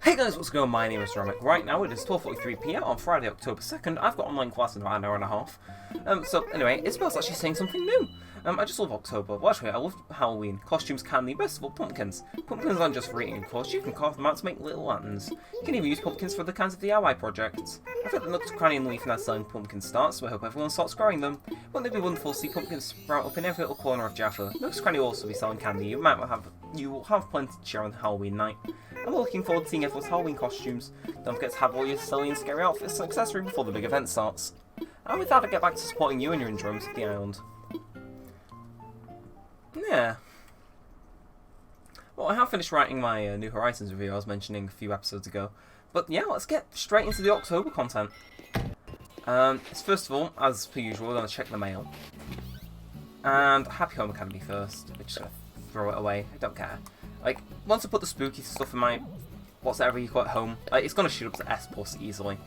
Hey guys, what's going on? My name is Neremik. Right now it is 12:43 PM on Friday, October 2nd. I've got online class in about an hour and a half. So anyway, Isabel's actually saying something new. I just love October. Well, actually, I love Halloween. Costumes, candy, best of all, pumpkins. Pumpkins aren't just for eating, of course. You can carve them out to make little lanterns. You can even use pumpkins for the kinds of DIY projects. I've got the Nooks, Cranny and Leaf now selling pumpkin starts, so I hope everyone starts growing them. Wouldn't it be wonderful to see pumpkins sprout up in every little corner of Jaffa? Nooks, Cranny will also be selling candy. You will have plenty to share on Halloween night. I'm looking forward to seeing everyone's Halloween costumes. Don't forget to have all your silly and scary outfits and accessories before the big event starts. And with that, I get back to supporting you and your enjoyment of the island. Yeah. Well, I have finished writing my New Horizons review I was mentioning a few episodes ago. But yeah, let's get straight into the October content. First of all, as per usual, we're going to check the mail. And Happy Home Academy first. We're just going to throw it away. I don't care. Like, once I put the spooky stuff in my whatever you call it home, like, it's going to shoot up to S+ easily.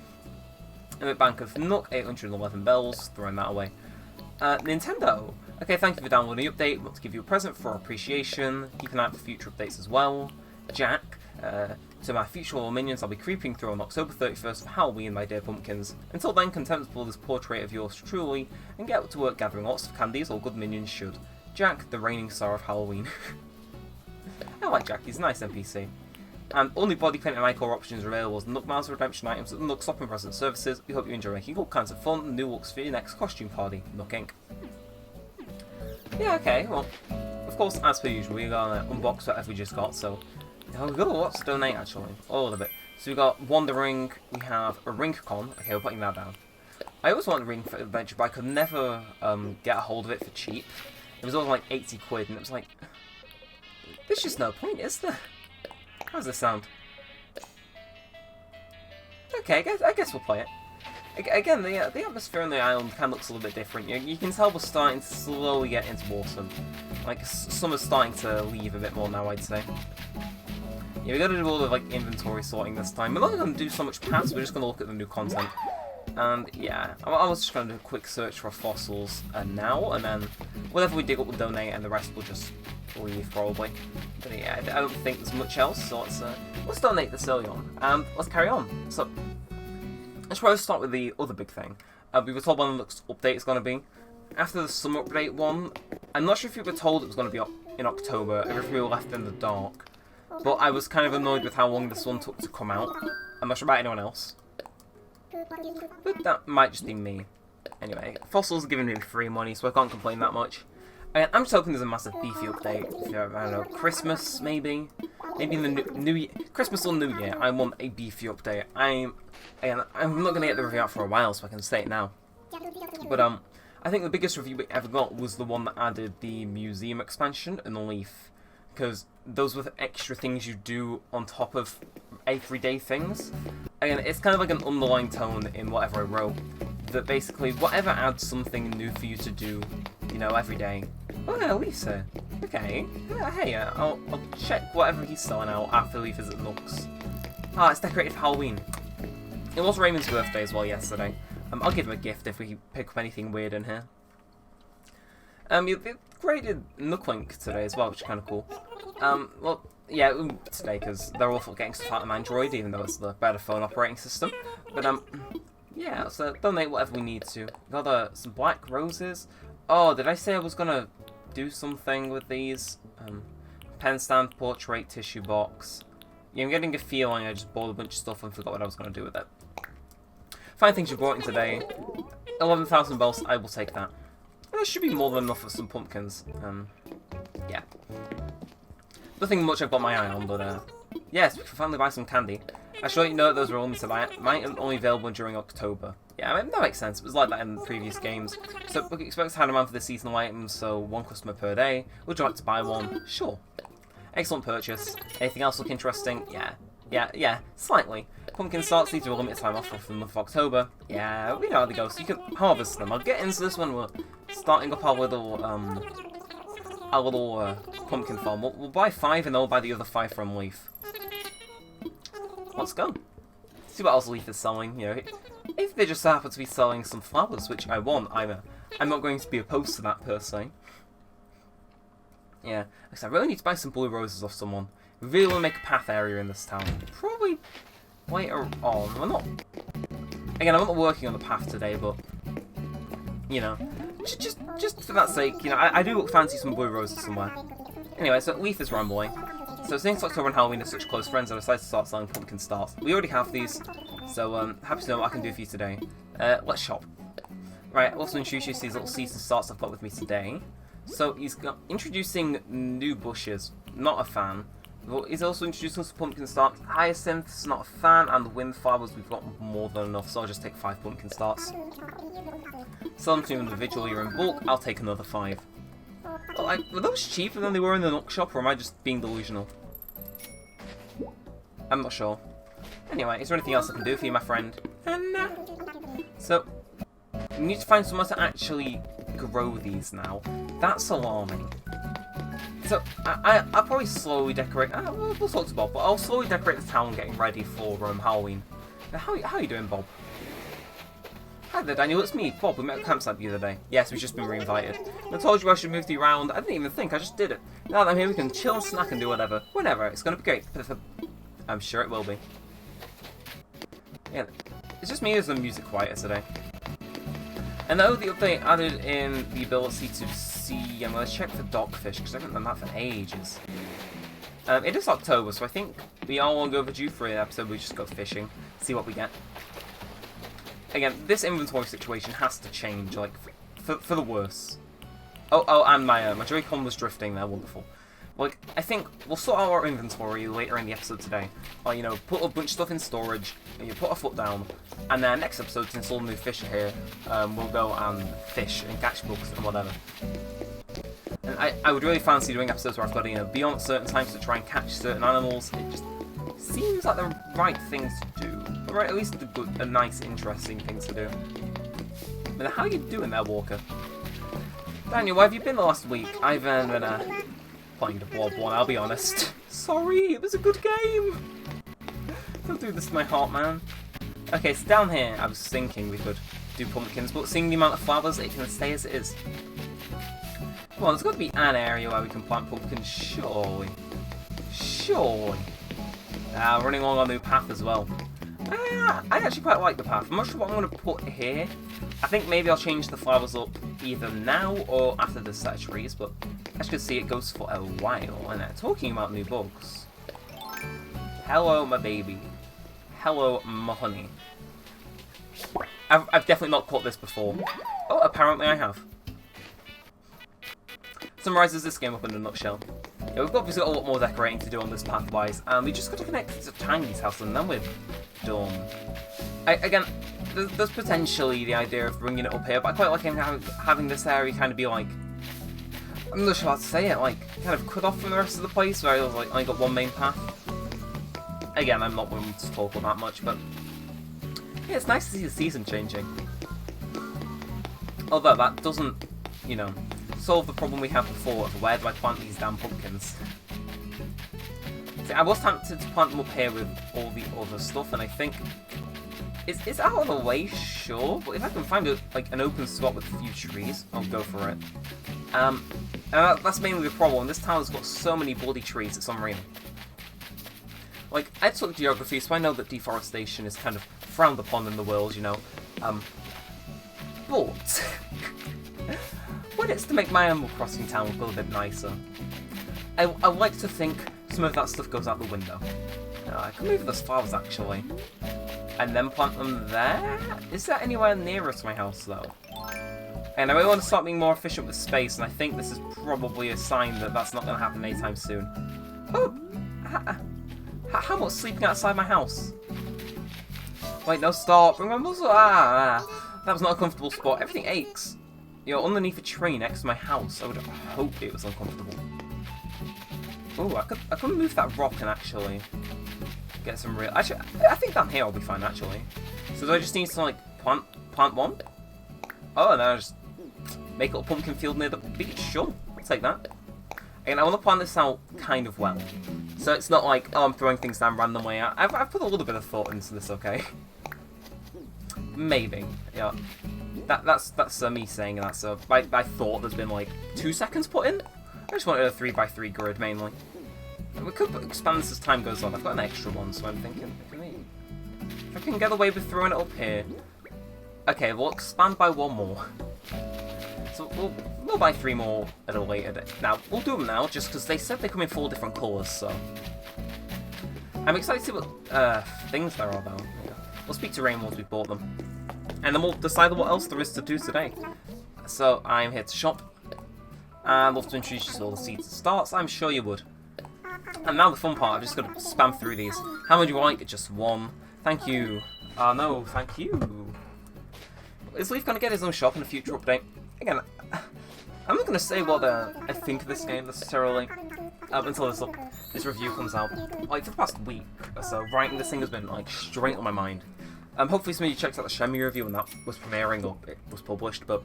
Limit bank of Nook, 811 bells, throwing that away. Nintendo. Okay, thank you for downloading the update. Want to give you a present for appreciation. Keep an eye out for future updates as well. Jack. To my future little minions, I'll be creeping through on October 31st for Halloween, my dear pumpkins. Until then, content to pull this portrait of yours truly, and get to work gathering lots of candies, all good minions should. Jack, the reigning star of Halloween. I like Jack, he's a nice NPC. And only body paint and eye color options are available as Nook Miles redemption items at the Nook Stop and Present services. We hope you enjoy making all kinds of fun and new looks for your next costume party. Nook Inc. Yeah, okay, well, of course, as per usual, we're gonna unbox whatever we just got, so there we go, lots to donate actually, all of it. So we got Wandering, we have a Rinkcon, okay, we're putting that down. I always wanted a Ring for Adventure, but I could never get a hold of it for cheap. It was always like 80 quid, and it was like, there's just no point, is there? How does this sound? Okay, I guess we'll play it. Again, the atmosphere on the island kind of looks a little bit different. You can tell we're starting to slowly get into autumn. Like, summer's starting to leave a bit more now, I'd say. Yeah, we gotta do all the, like, inventory sorting this time. We're not gonna do so much past, we're just gonna look at the new content. And, yeah, I was just gonna do a quick search for fossils now, and then whatever we dig up we'll donate, and the rest we'll just leave, probably. But yeah, I don't think there's much else, so let's donate this early on, and let's carry on. So, let's probably start with the other big thing. We were told when the next update is going to be. After the summer update one, I'm not sure if you were told it was going to be in October, or if we were left in the dark. But I was kind of annoyed with how long this one took to come out. I'm not sure about anyone else. But that might just be me. Anyway, Fossils are giving me free money, so I can't complain that much. I'm just hoping there's a massive beefy update. I don't know, Christmas maybe? Maybe in the New Year, Christmas or New Year, I want a beefy update. I'm not going to get the review out for a while, so I can say it now. But I think the biggest review we ever got was the one that added the museum expansion and the Leaf. Because those were the extra things you do on top of everyday things. And it's kind of like an underlying tone in whatever I wrote. That basically, whatever adds something new for you to do, you know, every day. Oh yeah, Lisa. Okay. Yeah, hey, I'll check whatever he's selling out after Leaf is at Nooks. Ah, it's decorated for Halloween. It was Raymond's birthday as well yesterday. I'll give him a gift if we pick up anything weird in here. You graded Nooklink today as well, which is kind of cool. Well, yeah, today, because they're awful getting stuff out of Android, even though it's the better phone operating system. But, yeah, so donate whatever we need to. Got some black roses. Oh, did I say I was gonna do something with these? Pen stand, portrait, tissue box. Yeah, I'm getting a feeling I just bought a bunch of stuff and forgot what I was gonna do with it. Fine things you brought in today. 11,000 bells, I will take that. That should be more than enough for some pumpkins. Yeah. Nothing much I've got my eye on, but yes, we can finally buy some candy. I should let you know that those were limited items only available during October. Yeah, I mean, that makes sense. It was like that in previous games. So we can expect to have demand for the seasonal items, so one customer per day. Would you like to buy one? Sure. Excellent purchase. Anything else look interesting? Yeah, slightly. Pumpkin starts lead to a limited time offer for the month of October. Yeah, we know how they go, so you can harvest them. I'll get into this when we're starting up our little pumpkin farm. We'll buy 5 and then we'll buy the other 5 from Leaf. Let's go. See what else Leaf is selling, you know. If they just happen to be selling some flowers, which I want, I'm not going to be opposed to that per se. Yeah, because I really need to buy some blue roses off someone. We really want to make a path area in this town. Probably later on. We're not... Again, I'm not working on the path today, but... You know, just for that sake, you know, I do fancy some blue roses somewhere. Anyway, so Leaf is rambling. So since October and Halloween are such close friends, I decided to start selling pumpkin starts. We already have these, so happy to know what I can do for you today. Let's shop. Right, I'll also introduce you to these little seeds and starts I've got with me today. So he's got introducing new bushes, not a fan. But he's also introducing some pumpkin starts. Hyacinths, not a fan, and the windflowers we've got more than enough, so I'll just take 5 pumpkin starts. Sell them to you individually or in bulk, I'll take another 5. Well, like, were those cheaper than they were in the Nook shop, or am I just being delusional? I'm not sure. Anyway, is there anything else I can do for you, my friend? Nah. So, we need to find somewhere to actually grow these now. That's alarming. So, I'll probably slowly decorate... we'll talk to Bob, but I'll slowly decorate the town getting ready for Halloween. Now, how are you doing, Bob? Hi there, Daniel, it's me, Bob. We met at campsite the other day. Yes, we've just been reinvited. I told you I should move you around. I didn't even think, I just did it. Now that I'm here, we can chill and snack and do whatever. Whenever. It's gonna be great. I'm sure it will be. Yeah, it's just me as the music quieter today. And though the update added in the ability to see... I'm gonna check for dogfish, because I haven't done that for ages. It is October, so I think we are long overdue for an episode. We just go fishing, see what we get. Again, this inventory situation has to change, like, for the worse. Oh, and my Joy-Con was drifting there, wonderful. Like, I think we'll sort out our inventory later in the episode today. Or, you know, put a bunch of stuff in storage, you put our foot down, and then next episode, since all the new fish are here, we'll go and fish and catch bugs and whatever. And I would really fancy doing episodes where I've got to, you know, be on at certain times to try and catch certain animals. It just seems like the right thing to do. Or at least a nice, interesting thing to do. But how are you doing there, Walker? Daniel, where have you been the last week? I've been playing the Blob one, I'll be honest. Sorry, it was a good game. Don't do this to my heart, man. Okay, so down here, I was thinking we could do pumpkins, but seeing the amount of flowers, it can stay as it is. Come on, there's got to be an area where we can plant pumpkins, surely. Surely. Running along our new path as well. I actually quite like the path. I'm not sure what I'm going to put here. I think maybe I'll change the flowers up either now or after the set of trees, but as you can see, it goes for a while. And talking about new bugs. Hello, my baby. Hello, my honey. I've definitely not caught this before. Oh, apparently I have. Summarizes this game up in a nutshell. Yeah, we've obviously got a lot more decorating to do on this pathwise, and we just got to connect to Tiny's house, and then we're done. Again, there's potentially the idea of bringing it up here, but I quite like having this area kind of be like, I'm not sure how to say it, like, kind of cut off from the rest of the place, where I was like, I only got one main path. Again, I'm not willing to talk about that much, but yeah, it's nice to see the season changing. Although that doesn't, you know, solve the problem we had before of where do I plant these damn pumpkins. See, I was tempted to plant them up here with all the other stuff, and I think it's out of the way, sure, but if I can find an open spot with a few trees, I'll go for it. And that's mainly the problem. This town has got so many bloody trees, it's unreal. Like, I took geography, so I know that deforestation is kind of frowned upon in the world, you know. But when it's to make my Animal Crossing town look a little bit nicer, I like to think some of that stuff goes out the window. I can move those flowers, actually. And then plant them there? Is there anywhere nearer to my house, though? And I really want to start being more efficient with space, and I think this is probably a sign that that's not going to happen anytime soon. Oh! How about sleeping outside my house? Wait, no, stop. Bring my muscle. That was not a comfortable spot. Everything aches. You're underneath a tree next to my house. I would hope it was uncomfortable. Oh, I could move that rock and actually get some real... Actually, I think down here I'll be fine, actually. So do I just need to, like, plant one? Oh, and then I just make a little pumpkin field near the beach. Sure, I'll take that. And I want to plan this out kind of well. So it's not like, oh, I'm throwing things down randomly. I've put a little bit of thought into this, okay? Maybe, yeah. That's me saying that, so by thought there's been like 2 seconds put in. I just wanted a 3x3 grid mainly. And we could expand this as time goes on. I've got an extra one, so I'm thinking, if I can get away with throwing it up here. Okay, we'll expand by one more. So we'll buy 3 more at a later date. Now, we'll do them now, just because they said they come in 4 different colours, so... I'm excited to see what things there are, though. We'll speak to Rain once we've bought them. And then we'll decide what else there is to do today. So, I'm here to shop. And I'd love to introduce you to all the seeds and starts. I'm sure you would. And now the fun part, I've just got to spam through these. How many do you like? Just 1. Thank you. No, thank you. Is Leaf going to get his own shop in a future update? Again, I'm not going to say what I think of this game necessarily until this review comes out. Like, for the past week or so, writing this thing has been, like, straight on my mind. Hopefully some of you checked out the Shenmue review when that was premiering or it was published, but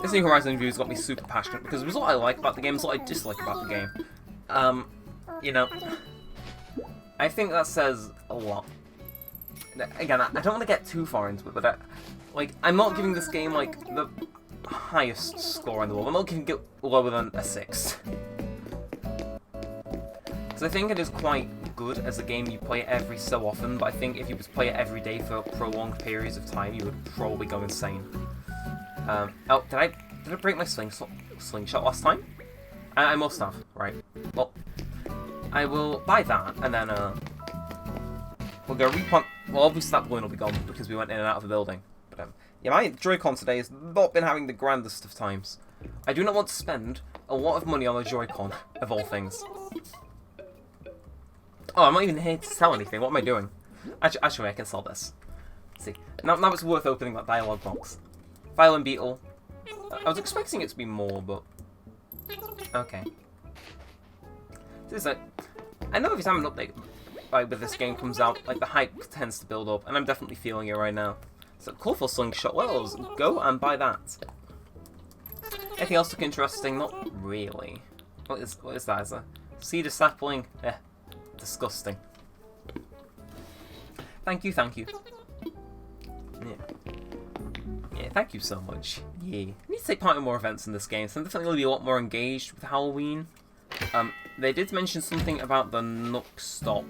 this New Horizon review has got me super passionate because there's a lot I like about the game, there's a lot I dislike about the game. You know, I think that says a lot. Again, I don't want to get too far into it, but I'm not giving this game, like, the highest score in the world. I'm not giving it lower than a 6. Because I think it is quite good as a game. You play it every so often, but I think if you just play it every day for prolonged periods of time, you would probably go insane. Oh, did I break my slingshot last time? I must have. Right. Well, I will buy that, and then we'll go replant. Well, obviously that balloon will be gone because we went in and out of the building. But yeah, my Joy-Con today has not been having the grandest of times. I do not want to spend a lot of money on a Joy-Con, of all things. Oh, I'm not even here to sell anything. What am I doing? Actually, I can sell this. Let's see. Now it's worth opening that dialogue box. Violin Beetle. I was expecting it to be more, but... Okay. I know every time an update with this game comes out, like, the hype tends to build up, and I'm definitely feeling it right now. So, colourful slingshot. Well, let's go and buy that. Anything else look interesting? Not really. What is that? Is a cedar sapling? Disgusting. Thank you. Yeah, thank you so much. Yeah. I need to take part in more events in this game, so I'm definitely going to be a lot more engaged with Halloween. They did mention something about the Nook Stop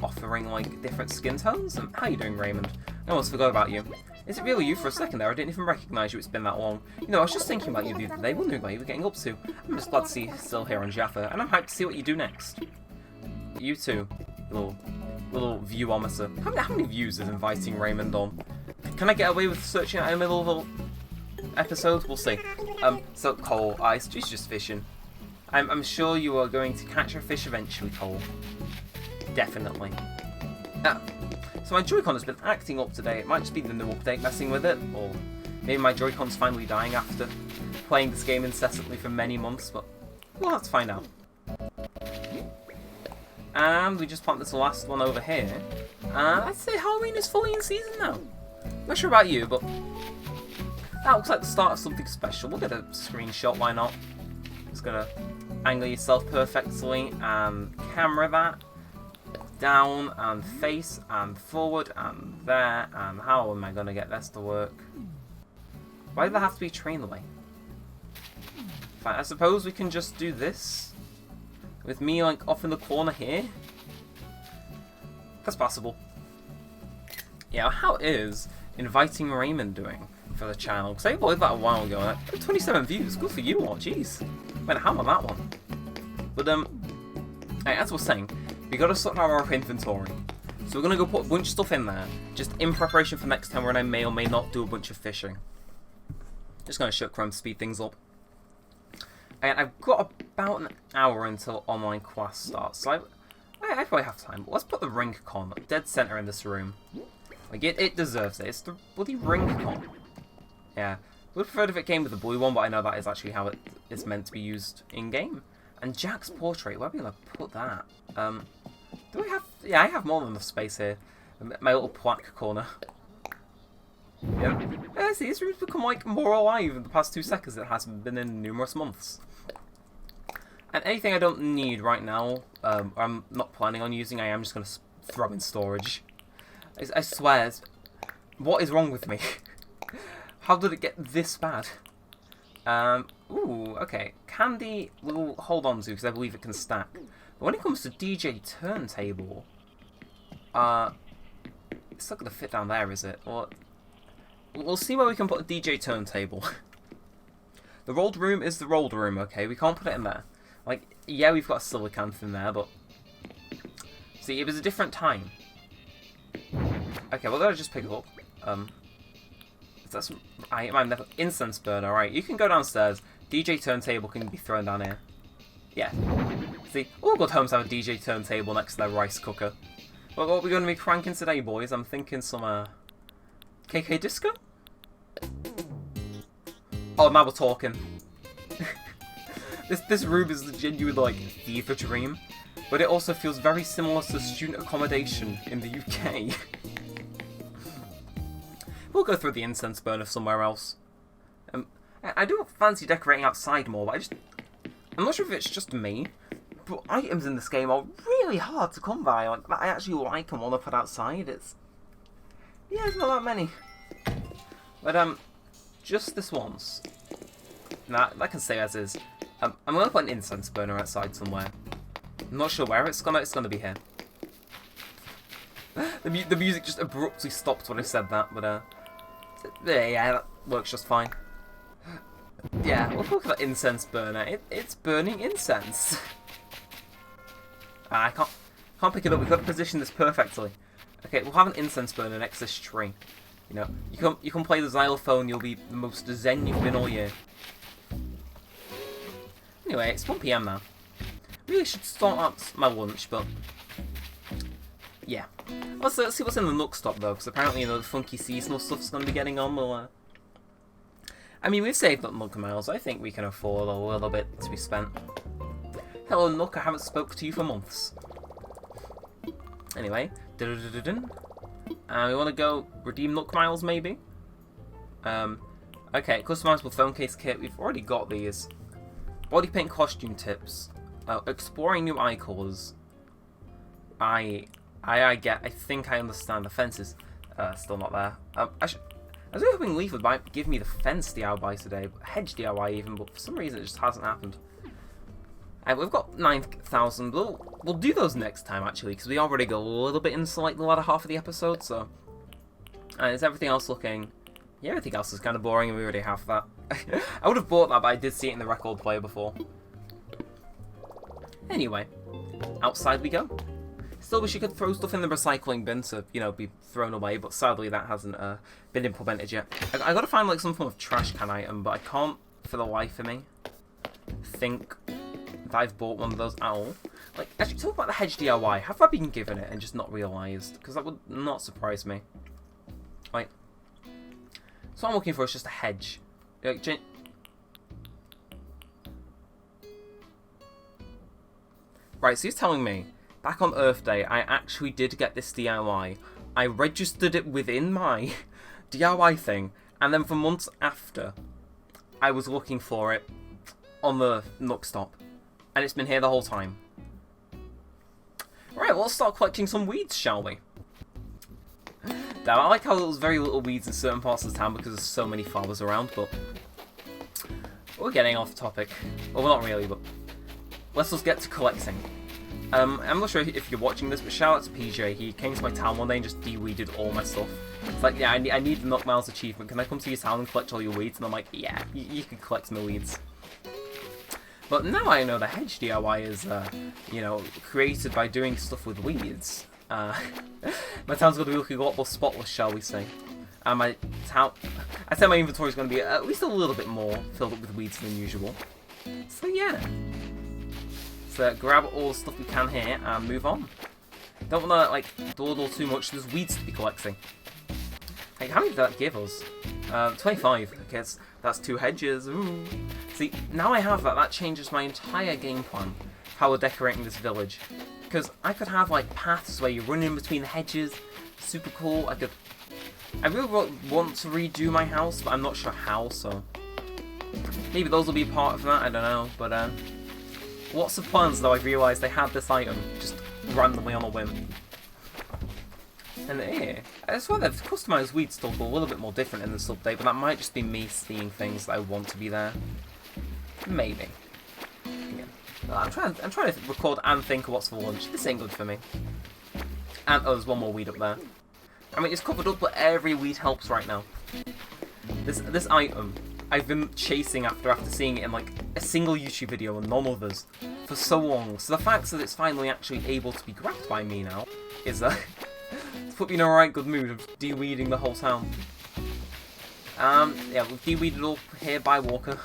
offering, like, different skin tones. How you doing, Raymond? I almost forgot about you. Is it really you for a second there? I didn't even recognise you, it's been that long. You know, I was just thinking about you the other day, wondering what you were getting up to. I'm just glad to see you still here on Jaffa, and I'm hyped to see what you do next. You too, little viewometer. How many views is inviting Raymond on? Can I get away with searching out in the middle of the episode? We'll see. So Cole, she's just fishing. I'm sure you are going to catch a fish eventually, Cole. Definitely. So my Joy-Con has been acting up today. It might just be the new update messing with it, or maybe my Joy-Con's finally dying after playing this game incessantly for many months, but we'll have to find out. And we just planted this last one over here. And I'd say Halloween is fully in season now. Not sure about you, but that looks like the start of something special. We'll get a screenshot, why not? Just gonna angle yourself perfectly and camera that. Down and face and forward and there, and how am I gonna get this to work? Why did there have to be a train away? Fine, I suppose we can just do this with me, like, off in the corner here. That's possible. Yeah, how is inviting Raymond doing for the channel? Because I uploaded that a while ago. Like, 27 views. Good for you all. Jeez. Went ham on that one. But as I was saying, we got to sort out our inventory. So we're gonna go put a bunch of stuff in there, just in preparation for next time when I may or may not do a bunch of fishing. Just gonna shut Chrome, speed things up. And I've got about an hour until online class starts, so I probably have time. But let's put the ring con dead center in this room. Like, it deserves it. It's the bloody ring con. Yeah. Would have preferred if it came with the blue one, but I know that is actually how it is meant to be used in-game. And Jack's portrait, where are we going to put that? Do we have... Yeah, I have more than enough space here. My little plaque corner. Yeah, see, this room's become, like, more alive in the past 2 seconds than it has been in numerous months. And anything I don't need right now, I'm not planning on using, I am just going to throw in storage. I swear, what is wrong with me? How did it get this bad? Ooh, okay. Candy, we'll hold on to because I believe it can stack. But when it comes to DJ turntable, it's not going to fit down there, is it? Or we'll see where we can put a DJ turntable. The rolled room is the rolled room, okay? We can't put it in there. Like, yeah, we've got a silicanthe in there, but... See, it was a different time. Okay, well, let's just pick it up. That's I'm incense burner, right? You can go downstairs. DJ turntable can be thrown down here. Yeah. See, all good homes have a DJ turntable next to their rice cooker. Well, what are we going to be cranking today, boys? I'm thinking some, KK Disco? Oh, now we're talking. This room is the genuine, like, fever dream. But it also feels very similar to student accommodation in the UK. We'll go through the incense burner somewhere else. I do fancy decorating outside more, but I'm not sure if it's just me, but items in this game are really hard to come by. Like, that I actually like and want to put outside. Yeah, it's not that many. But, just this once. Nah, I can say as is. I'm going to put an incense burner outside somewhere. I'm not sure where it's gonna be here. The music just abruptly stopped when I said that, but, yeah, that works just fine. Yeah, we'll look at that incense burner. It's burning incense. I can't pick it up. We've got to position this perfectly. Okay, we'll have an incense burner next to this tree. You know, you can play the xylophone. You'll be the most zen you've been all year. Anyway, it's 1 PM now. Really should start out my lunch, but yeah. Let's see what's in the Nook stop though, because apparently the funky seasonal stuff's going to be getting on. Well, I mean, we've saved up Nook miles. I think we can afford a little bit to be spent. Hello, Nook. I haven't spoke to you for months. Anyway, we want to go redeem Nook miles, maybe. Okay, customizable phone case kit. We've already got these. Body paint costume tips. Exploring new eye colours. I think I understand. The fence is still not there. I was hoping Leaf would give me the fence DIY today, hedge DIY even, but for some reason it just hasn't happened. We've got 9,000. We'll do those next time actually, because we already go a little bit into like the latter half of the episode. So, is everything else looking? Yeah, everything else is kind of boring, and we already have that. I would have bought that, but I did see it in the record player before. Anyway, outside we go. Still wish you could throw stuff in the recycling bin to, you know, be thrown away, but sadly that hasn't been implemented yet. I gotta find like some form of trash can item, but I can't for the life of me think that I've bought one of those at all. Like, actually, talk about the hedge DIY. Have I been given it and just not realised? Because that would not surprise me. Like, so what I'm looking for is just a hedge. Like, right, so he's telling me, back on Earth Day, I actually did get this DIY. I registered it within my DIY thing, and then for months after, I was looking for it on the Nook stop, and it's been here the whole time. Right, well, let's start collecting some weeds, shall we? Damn, I like how there's very little weeds in certain parts of the town because there's so many farmers around, but we're getting off topic. Well, not really, but let's just get to collecting. I'm not sure if you're watching this, but shout out to PJ. He came to my town one day and just de-weeded all my stuff. It's like, yeah, I need the Nook Miles achievement. Can I come to your town and collect all your weeds? And I'm like, yeah, you can collect my weeds. But now I know the hedge DIY is, you know, created by doing stuff with weeds. My town's going to be looking a lot more spotless, shall we say. And my town... I'd say my inventory is going to be at least a little bit more filled up with weeds than usual. So yeah. So grab all the stuff we can here and move on. Don't want to, like, dawdle too much. There's weeds to be collecting. Hey, how many did that give us? 25. Okay, that's 2 hedges. Ooh. See, now I have that. That changes my entire game plan. How we're decorating this village. Because I could have, like, paths where you run in between the hedges. Super cool. I really want to redo my house, but I'm not sure how, so... Maybe those will be part of that, I don't know. But, lots of plans, though, I've realised they had this item, just randomly on a whim. And here, I swear they've customised weeds to look a little bit more different in this update, but that might just be me seeing things that I want to be there. Maybe. Yeah. Well, I'm trying to record and think of what's for lunch. This ain't good for me. And oh, there's one more weed up there. I mean, it's covered up, but every weed helps right now. This item, I've been chasing after seeing it in like a single YouTube video and none others for so long. So the fact that it's finally actually able to be grabbed by me now is it's put me in a right good mood of de-weeding the whole town. Yeah, we've de-weeded all here by Walker.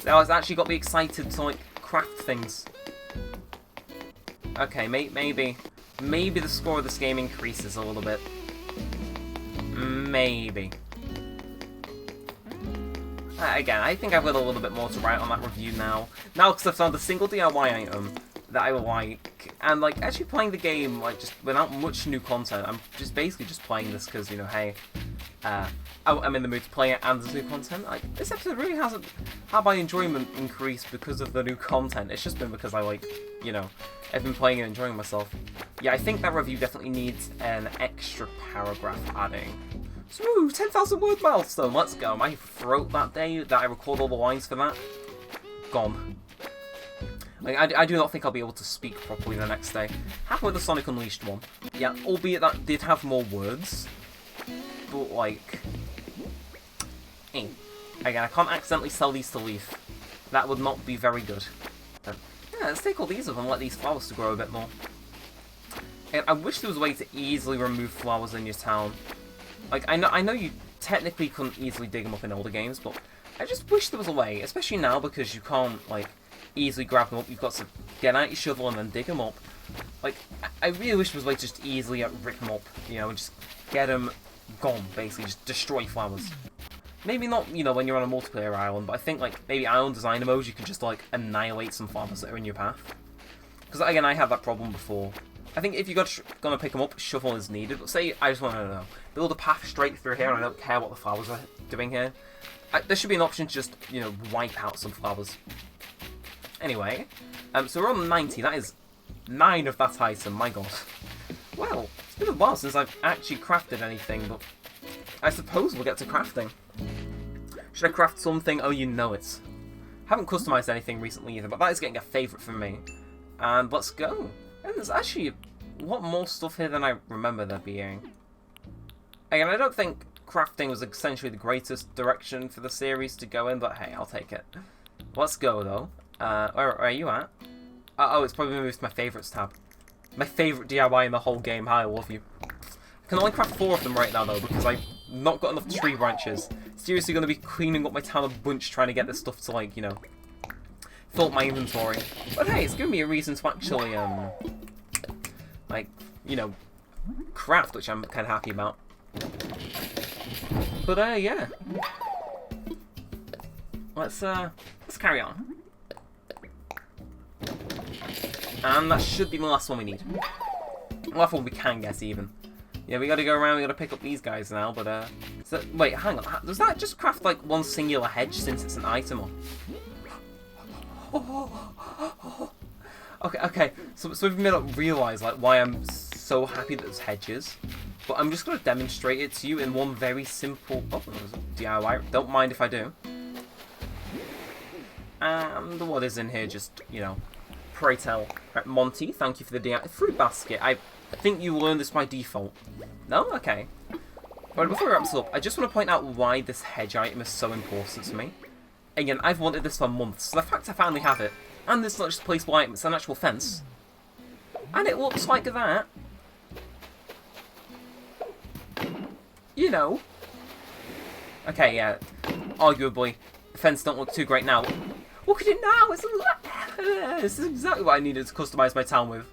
Now it's actually got me excited to like craft things. Okay, maybe the score of this game increases a little bit. Maybe. Again, I think I've got a little bit more to write on that review now. Now, because I've found a single DIY item that I like, and like actually playing the game like just without much new content. I'm just basically just playing this because, you know, hey, I'm in the mood to play it and there's new content. Like, this episode really hasn't had my enjoyment increased because of the new content. It's just been because I like, you know, I've been playing and enjoying myself. Yeah, I think that review definitely needs an extra paragraph adding. So, 10,000 word milestone, let's go. My throat that day that I record all the lines for that, gone. Like, I do not think I'll be able to speak properly the next day. Happened with the Sonic Unleashed one. Yeah, albeit that did have more words. But, like... Again, I can't accidentally sell these to Leaf. That would not be very good. Yeah, let's take all these up and let these flowers to grow a bit more. And I wish there was a way to easily remove flowers in your town. Like, I know you technically couldn't easily dig them up in older games, but I just wish there was a way, especially now because you can't, like, easily grab them up. You've got to get out your shovel and then dig them up. Like, I really wish there was a way to just easily rip them up, you know, and just get them gone, basically, just destroy flowers. Maybe not, you know, when you're on a multiplayer island, but I think, like, maybe island designer modes, you can just, like, annihilate some flowers that are in your path. Because, again, I had that problem before. I think if you're gonna pick them up, shovel is needed. But say I just want to build a path straight through here, and I don't care what the flowers are doing here. There should be an option to just, you know, wipe out some flowers. Anyway, so we're on 90. That is 9 of that item. My God. Well, it's been a while since I've actually crafted anything, but I suppose we'll get to crafting. Should I craft something? Oh, you know it. Haven't customized anything recently either, but that is getting a favourite for me. And let's go. And there's actually a lot more stuff here than I remember there being. Again, I don't think crafting was essentially the greatest direction for the series to go in, but hey, I'll take it. Let's go, though. Where are you at? Oh, it's probably moved to my favourites tab. My favourite DIY in the whole game. Hi, I love you. I can only craft 4 of them right now, though, because I've not got enough tree branches. Seriously going to be cleaning up my town a bunch trying to get this stuff to, like, you know, fill up my inventory. But hey, it's given me a reason to actually, like, you know, craft, which I'm kind of happy about. But, yeah. Let's carry on. And that should be the last one we need. The last one we can get, even. Yeah, we gotta go around, we gotta pick up these guys now, but, so, wait, hang on. Does that just craft, like, one singular hedge since it's an item? Or... Okay. So we've made up realise like why I'm so happy that there's hedges, but I'm just gonna demonstrate it to you in one very simple DIY. Don't mind if I do. And what is in here? Just, you know, pray tell. Right, Monty, thank you for the DIY fruit basket. I think you learned this by default. No, okay. Right, before we wrap this up, I just want to point out why this hedge item is so important to me. Again, I've wanted this for months, so the fact I finally have it, and it's not just a placeable item, it's an actual fence. And it looks like that. You know. Okay, yeah. Arguably, the fence don't look too great now. Look at it now! This is exactly what I needed to customise my town with.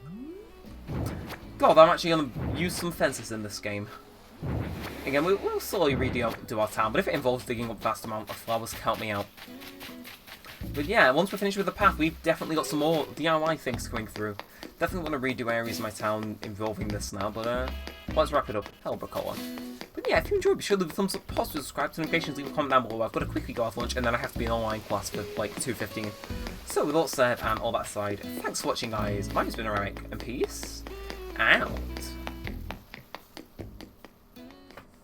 God, I'm actually going to use some fences in this game. Again, we'll slowly redo our town, but if it involves digging up vast amount of flowers, count me out. But yeah, once we're finished with the path, we've definitely got some more DIY things coming through. Definitely want to redo areas of my town involving this now, but let's wrap it up. Hellbrook. But yeah, if you enjoyed, be sure to leave a thumbs up, possibly subscribe to notifications, leave a comment down below. I've got to quickly go off lunch, and then I have to be in online class for like 2:15. So with all said and all that aside, thanks for watching, guys. My name's been Neremik, and peace out.